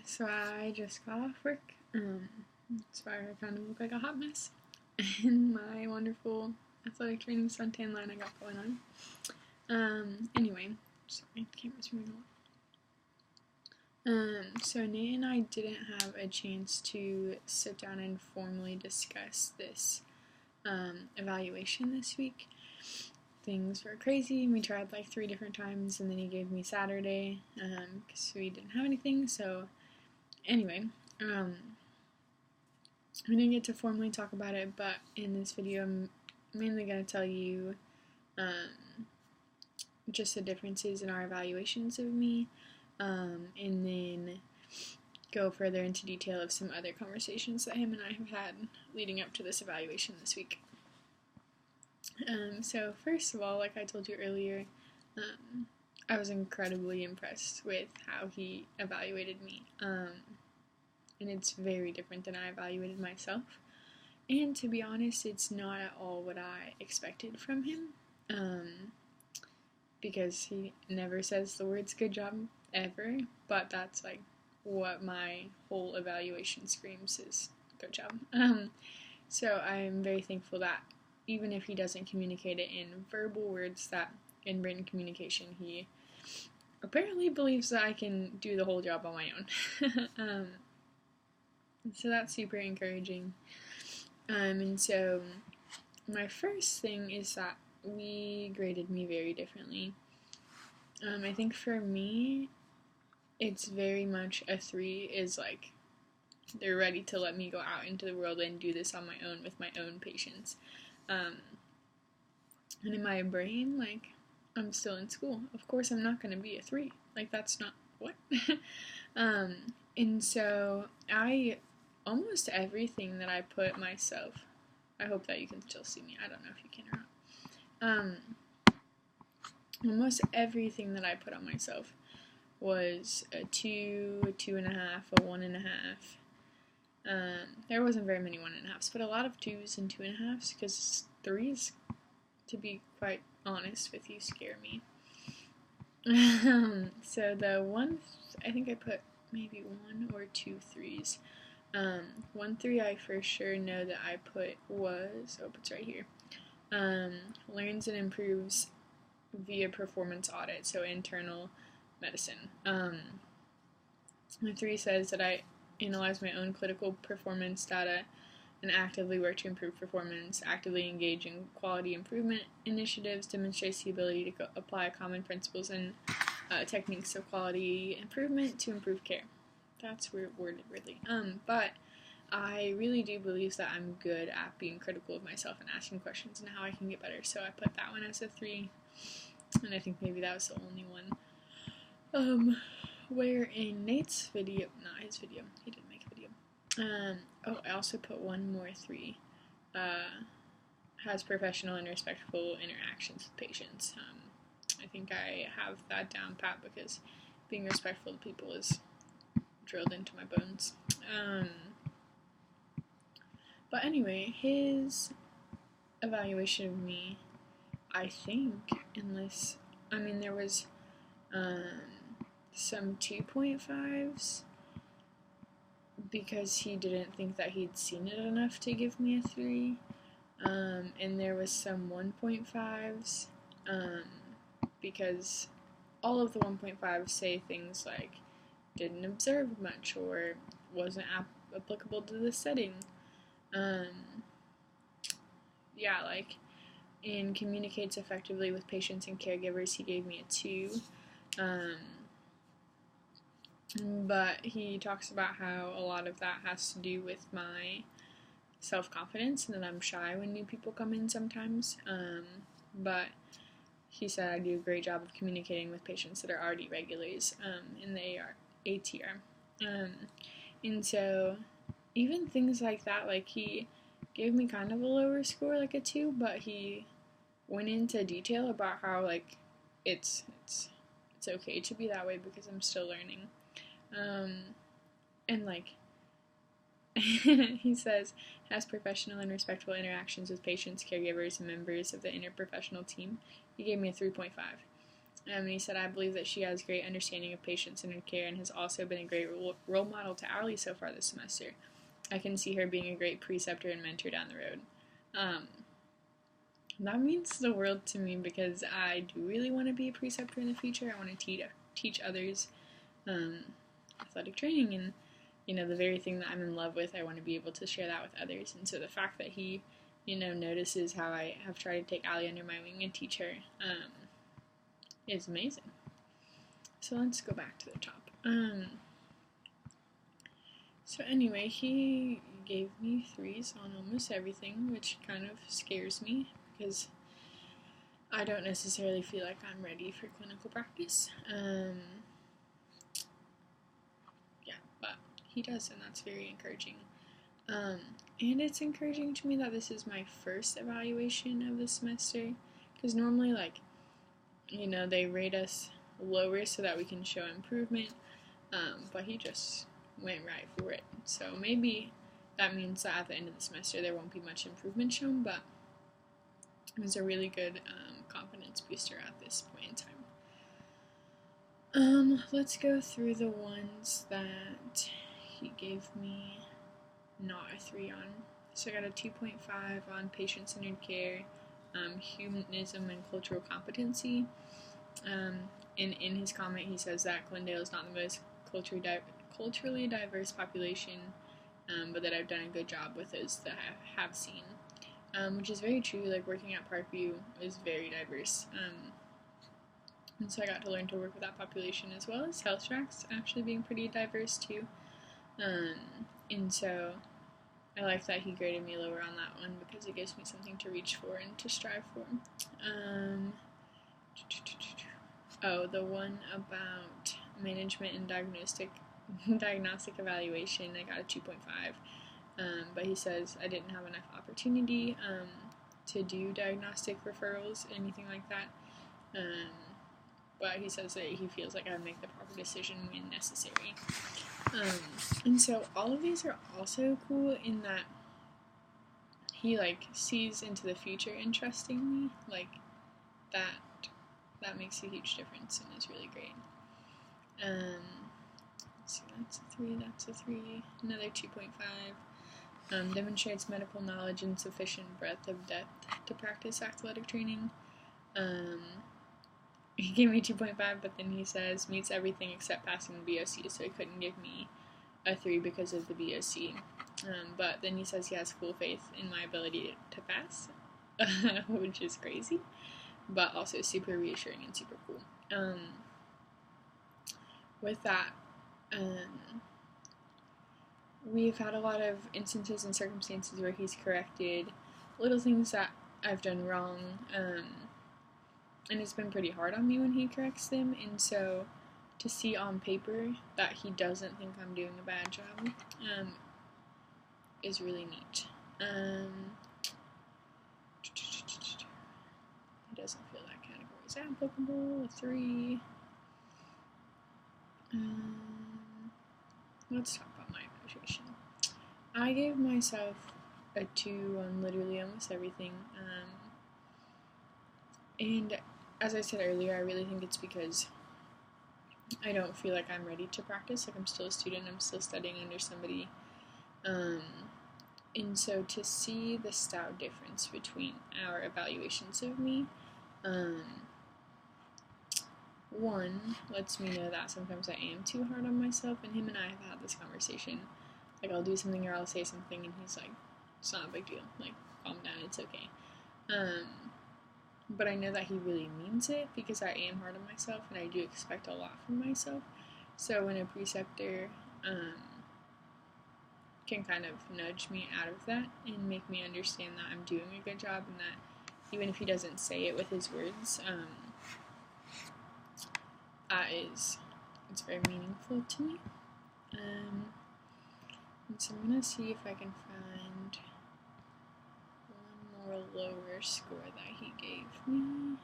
So I just got off work. That's why I kind of look like a hot mess. In my wonderful athletic training suntan line I got going on. Anyway, sorry, the camera's moving along. So Nate and I didn't have a chance to sit down and formally discuss this evaluation this week. Things were crazy. We tried like 3 different times, and then he gave me Saturday because we didn't have anything. So anyway, we didn't get to formally talk about it, but in this video I'm mainly going to tell you just the differences in our evaluations of me, and then go further into detail of some other conversations that him and I have had leading up to this evaluation this week. So first of all, like I told you earlier, I was incredibly impressed with how he evaluated me, and it's very different than I evaluated myself, and to be honest, it's not at all what I expected from him, because he never says the words good job ever, but that's like what my whole evaluation screams is good job. So I'm very thankful that even if he doesn't communicate it in verbal words, that in written communication he apparently believes that I can do the whole job on my own. So that's super encouraging. And so my first thing is that we graded me very differently. I think for me, it's very much a 3 is like they're ready to let me go out into the world and do this on my own with my own patients. And in my brain, like, I'm still in school. Of course, I'm not going to be a 3. Like, that's not what. And so almost everything that I put myself, I hope that you can still see me. I don't know if you can or not. Almost everything that I put on myself was a 2, a 2.5, a 1.5. There wasn't very many 1.5s, but a lot of 2s and 2.5s, because 3s, to be quite honest with you, scare me. So the one, I think I put maybe 1 or 2 3s. 1 3 I for sure know that I put was, it's right here, learns and improves via performance audit, so internal medicine. The 3 says that I analyze my own clinical performance data and actively work to improve performance, actively engage in quality improvement initiatives, demonstrates the ability to apply common principles and techniques of quality improvement to improve care. That's worded weirdly. But I really do believe that I'm good at being critical of myself and asking questions and how I can get better. So I put that one as a 3, and I think maybe that was the only one. Where in Nate's video, not his video, he didn't make a video. I also put one more 3. Has professional and respectful interactions with patients. I think I have that down pat because being respectful to people is drilled into my bones. But anyway, his evaluation of me, I think, there was some 2.5s because he didn't think that he'd seen it enough to give me a 3, and there was some 1.5s because all of the 1.5s say things like didn't observe much or wasn't applicable to the setting. Like in communicates effectively with patients and caregivers, he gave me a 2. But he talks about how a lot of that has to do with my self-confidence and that I'm shy when new people come in sometimes. But he said I do a great job of communicating with patients that are already regulars in the ATR. And so even things like that, like he gave me kind of a lower score, like a 2, but he went into detail about how like it's okay to be that way because I'm still learning. And like he says, has professional and respectful interactions with patients, caregivers, and members of the interprofessional team. He gave me a 3.5. And he said, I believe that she has great understanding of patient-centered care and has also been a great role model to Allie so far this semester. I can see her being a great preceptor and mentor down the road. That means the world to me because I do really want to be a preceptor in the future. I want to teach others athletic training, and the very thing that I'm in love with, I want to be able to share that with others. And so the fact that he notices how I have tried to take Allie under my wing and teach her is amazing. So let's go back to the top. So anyway, he gave me 3s on almost everything, which kind of scares me because I don't necessarily feel like I'm ready for clinical practice. Yeah, but he does, and that's very encouraging. And it's encouraging to me that this is my first evaluation of the semester, because normally, they rate us lower so that we can show improvement, but he just went right for it. So maybe that means that at the end of the semester there won't be much improvement shown, but it was a really good confidence booster at this point in time. Let's go through the ones that he gave me not a 3 on. So I got a 2.5 on patient-centered care, humanism, and cultural competency. And in his comment, he says that Glendale is not the most culturally diverse population, but that I've done a good job with those that I have seen, which is very true. Like, working at Parkview is very diverse, and so I got to learn to work with that population, as well as Health Tracks actually being pretty diverse too, and so I like that he graded me lower on that one because it gives me something to reach for and to strive for. The one about management and diagnostic evaluation, I got a 2.5, but he says I didn't have enough opportunity to do diagnostic referrals, anything like that, but he says that he feels like I make the proper decision when necessary. And so all of these are also cool in that he sees into the future and trusting me, that makes a huge difference and is really great. Let's see, that's a 3, another 2.5. Demonstrates medical knowledge and sufficient breadth of depth to practice athletic training. He gave me 2.5, but then he says meets everything except passing the BOC, so he couldn't give me a 3 because of the BOC. But then he says he has full faith in my ability to pass, which is crazy, but also super reassuring and super cool. With that, we've had a lot of instances and circumstances where he's corrected little things that I've done wrong, and it's been pretty hard on me when he corrects them, and so to see on paper that he doesn't think I'm doing a bad job is really neat. He doesn't feel that category is applicable. 3. Let's talk about my evaluation. I gave myself a 2 on literally almost everything. And as I said earlier, I really think it's because I don't feel like I'm ready to practice. Like, I'm still a student, I'm still studying under somebody. And so to see the style difference between our evaluations of me, one, lets me know that sometimes I am too hard on myself, and him and I have had this conversation. Like, I'll do something or I'll say something, and he's like, it's not a big deal. Like, calm down, it's okay. But I know that he really means it because I am hard on myself, and I do expect a lot from myself. So when a preceptor can kind of nudge me out of that and make me understand that I'm doing a good job, and that even if he doesn't say it with his words, it's very meaningful to me. And so I'm gonna see if I can find one more lower score that he gave me.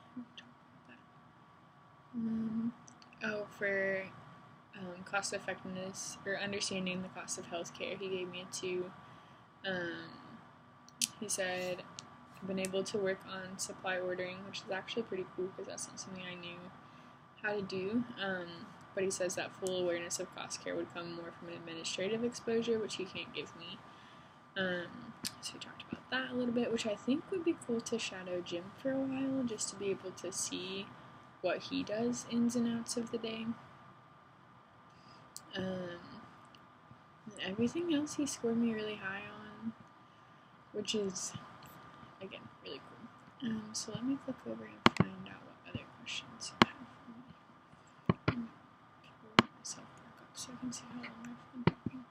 For cost effectiveness, or understanding the cost of healthcare, he gave me a 2. He said I've been able to work on supply ordering, which is actually pretty cool because that's not something I knew. how to do. But he says that full awareness of cost care would come more from an administrative exposure, which he can't give me. So we talked about that a little bit, which I think would be cool to shadow Jim for a while, just to be able to see what he does ins and outs of the day. Everything else he scored me really high on, which is, again, really cool. So let me click over and find out what other questions you have for me. Pull myself back up so I can see how long I've been talking.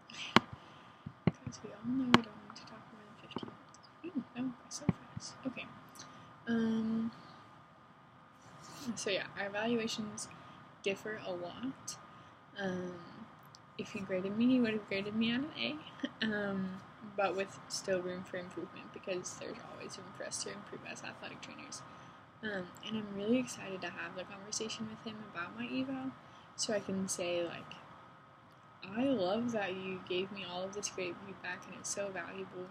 Because we all know I don't need to talk more than 15 minutes. Ooh, that went by so fast. Okay. So yeah, our evaluations differ a lot. If he graded me, he would have graded me on an A, but with still room for improvement, because there's always room for us to improve as athletic trainers. And I'm really excited to have the conversation with him about my eval, so I can say, like, I love that you gave me all of this great feedback and it's so valuable.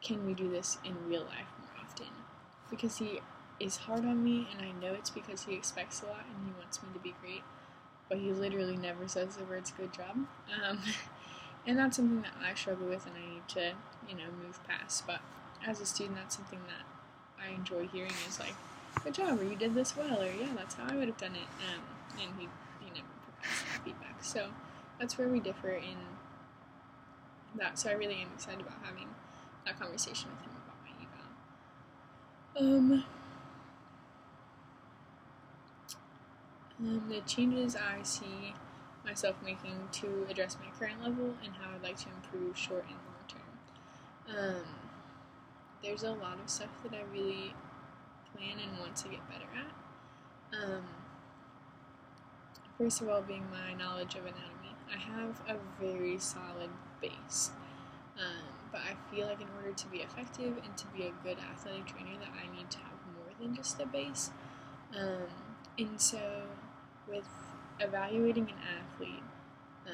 Can we do this in real life more often? Because he is hard on me, and I know it's because he expects a lot and he wants me to be great, but he literally never says the words good job. And that's something that I struggle with and I need to, move past. But as a student, that's something that I enjoy hearing, is like, good job, or you did this well, or yeah, that's how I would have done it. And he never provides that feedback. So that's where we differ in that. So I really am excited about having that conversation with him about my eval. The changes I see myself making to address my current level and how I'd like to improve short and long term. There's a lot of stuff that I really plan and want to get better at. First of all, being my knowledge of anatomy. I have a very solid base, but I feel like in order to be effective and to be a good athletic trainer, that I need to have more than just a base. And so with evaluating an athlete, if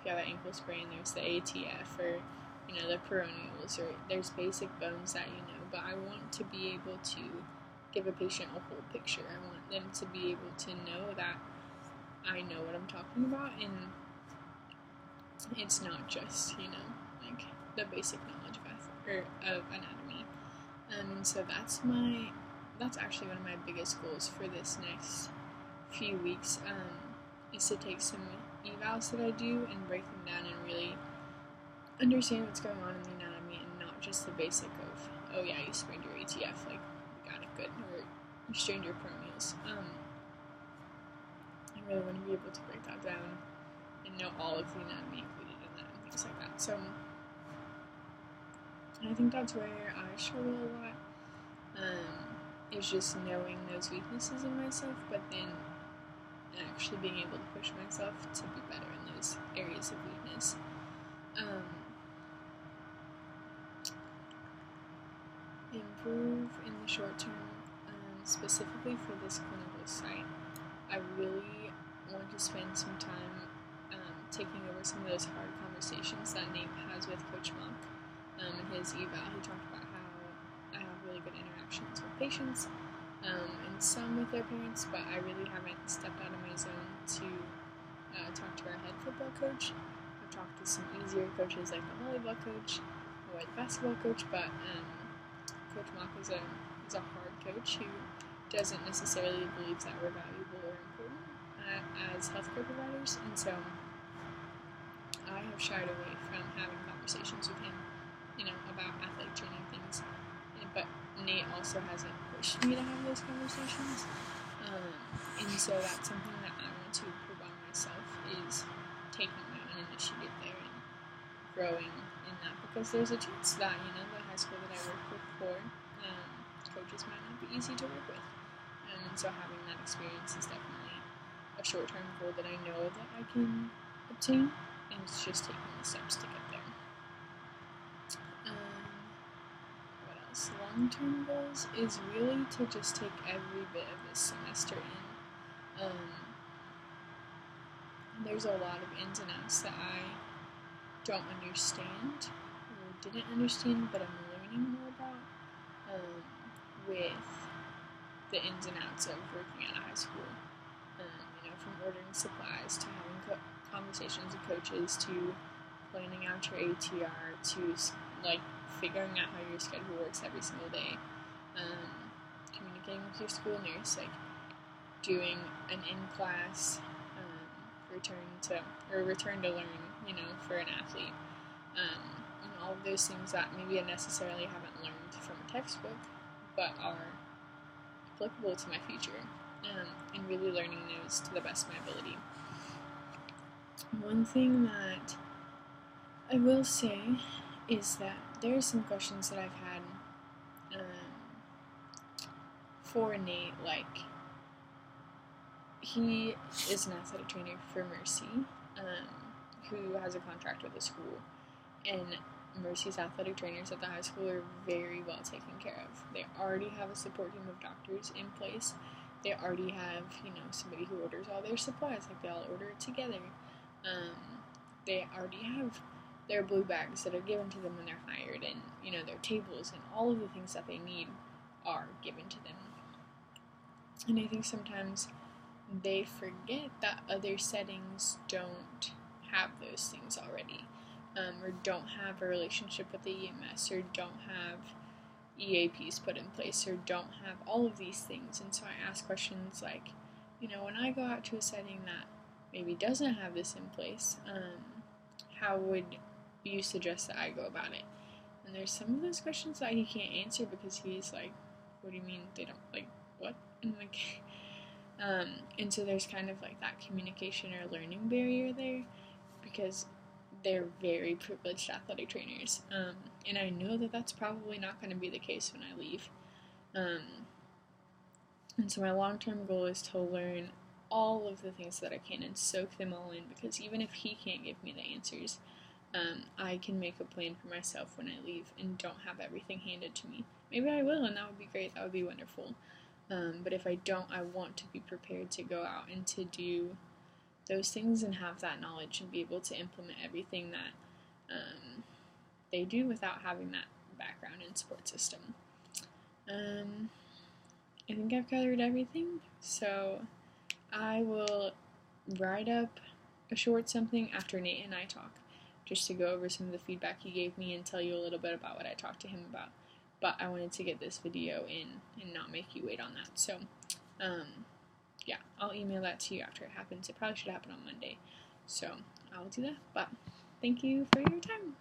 you have an ankle sprain, there's the ATF, or the peroneals, or there's basic bones that but I want to be able to give a patient a whole picture. I want them to be able to know that I know what I'm talking about, and it's not just like the basic knowledge of anatomy. And so that's actually one of my biggest goals for this next few weeks, is to take some evals that I do and break them down and really understand what's going on in the anatomy, and not just the basic of, oh yeah, you sprained your ATF, like, you got it good, or you strained your peroneals. I really want to be able to break that down and know all of the anatomy included in that and things like that. So I think that's where I struggle a lot, is just knowing those weaknesses in myself, but then actually being able to push myself to be better in those areas of weakness. Improve in the short term, specifically for this clinical site. I really want to spend some time taking over some of those hard conversations that Nate has with Coach Monk. In his eval, he talked about how I have really good interactions with patients, and some with their parents, but I really haven't stepped out of my zone to talk to our head football coach. I've talked to some easier coaches like the volleyball coach or the basketball coach, but Coach Mock is a hard coach who doesn't necessarily believe that we're valuable or important as healthcare providers, and so I have shied away from having conversations with him, about athletic training things. But Nate also hasn't pushed me to have those conversations, and so that's something that I want to improve on myself, is taking my own initiative there and growing in that, because there's a chance that the high school that I worked with before, coaches might not be easy to work with, and so having that experience is definitely a short-term goal that I know that I can obtain, and it's just taking the steps to get there. What else? Long-term goals is really to just take every bit of this semester in. There's a lot of ins and outs that I don't understand, or didn't understand, but I'm learning more about, with the ins and outs of working at a high school. From ordering supplies to having conversations with coaches to planning out your ATR to figuring out how your schedule works every single day. Communicating with your school nurse, doing an in-class return to learn, for an athlete. All of those things that maybe I necessarily haven't learned from a textbook, but are applicable to my future, and really learning those to the best of my ability. One thing that I will say is that there are some questions that I've had for Nate, he is an athletic trainer for Mercy, who has a contract with the school, and Mercy's athletic trainers at the high school are very well taken care of. They already have a support team of doctors in place. They already have, somebody who orders all their supplies, they all order it together. They already have their blue bags that are given to them when they're hired, and, their tables and all of the things that they need are given to them. And I think sometimes they forget that other settings don't have those things already, or don't have a relationship with the EMS, or don't have EAPs put in place, or don't have all of these things. And so I ask questions like, when I go out to a setting that maybe doesn't have this in place, how would you suggest that I go about it? And there's some of those questions that he can't answer because he's like, what do you mean they don't, what? And and so there's kind of that communication or learning barrier there, because they're very privileged athletic trainers, and I know that that's probably not going to be the case when I leave, and so my long-term goal is to learn all of the things that I can and soak them all in, because even if he can't give me the answers, I can make a plan for myself when I leave and don't have everything handed to me. Maybe I will, and that would be great, that would be wonderful. But if I don't, I want to be prepared to go out and to do those things and have that knowledge and be able to implement everything that they do without having that background and support system. I think I've covered everything, so I will write up a short something after Nate and I talk, just to go over some of the feedback he gave me and tell you a little bit about what I talked to him about. But I wanted to get this video in and not make you wait on that. So, yeah, I'll email that to you after it happens. It probably should happen on Monday. So, I'll do that. But thank you for your time.